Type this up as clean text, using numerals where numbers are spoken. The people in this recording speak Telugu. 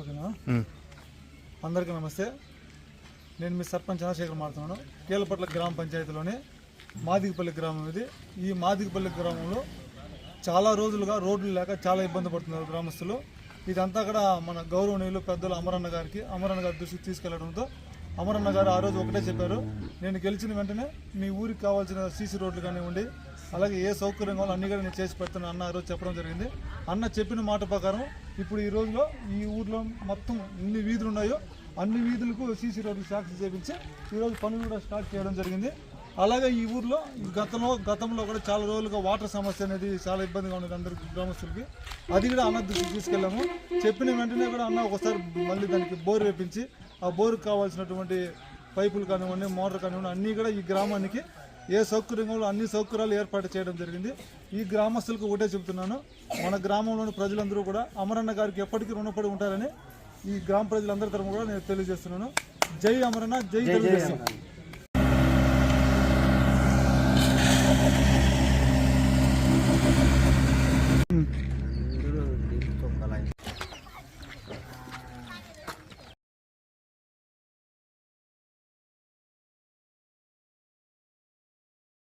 ఓకేనా. అందరికీ నమస్తే. నేను మీ సర్పంచ్ చంద్రశేఖర్ మాట్లాడుతున్నాను. కీలపట్ల గ్రామ పంచాయతీలోని మాదిగపల్లి గ్రామం ఇది. ఈ మాదిగపల్లి గ్రామంలో చాలా రోజులుగా రోడ్లు లేక చాలా ఇబ్బంది పడుతున్నారు గ్రామస్తులు. ఇదంతా కూడా మన గౌరవనీయులు పెద్దలు అమరన్న గారి దృష్టికి తీసుకెళ్లడంతో అమరన్న గారు ఆ రోజు ఒకటే చెప్పారు, నేను గెలిచిన వెంటనే మీ ఊరికి కావాల్సిన సీసీ రోడ్లు కానివ్వండి, అలాగే ఏ సౌకర్యం కావాలో అన్ని కూడా నేను చేసి పెడతాను అన్న ఆ రోజు చెప్పడం జరిగింది. అన్న చెప్పిన మాట ప్రకారం ఇప్పుడు ఈ రోజులో ఈ ఊర్లో మొత్తం ఎన్ని వీధులు ఉన్నాయో అన్ని వీధులకు సీసీ రోడ్లు శాంక్షన్ చేయించి ఈరోజు పనులు కూడా స్టార్ట్ చేయడం జరిగింది. అలాగే ఈ ఊర్లో గతంలో కూడా చాలా రోజులుగా వాటర్ సమస్య అనేది చాలా ఇబ్బందిగా ఉండేది అందరికి గ్రామస్తులకి. అది కూడా అన్న దృష్టికి తీసుకెళ్ళాము. చెప్పిన వెంటనే కూడా అన్న ఒకసారి మళ్ళీ దానికి బోరు వేపించి ఆ బోరుకు కావాల్సినటువంటి పైపులు కానివ్వండి, మోటార్ కానివ్వండి అన్నీ కూడా ఈ గ్రామానికి ఏ సౌకర్యంలో అన్ని సౌకర్యాలు ఏర్పాటు చేయడం జరిగింది. ఈ గ్రామస్తులకు ఒకటే చెబుతున్నాను, మన గ్రామంలోని ప్రజలందరూ కూడా అమరన్న గారికి ఎప్పటికీ రుణపడి ఉంటారని ఈ గ్రామ ప్రజలందరి తరఫున కూడా నేను తెలియజేస్తున్నాను. జై అమరన్న, జై తెలుగుదేశం.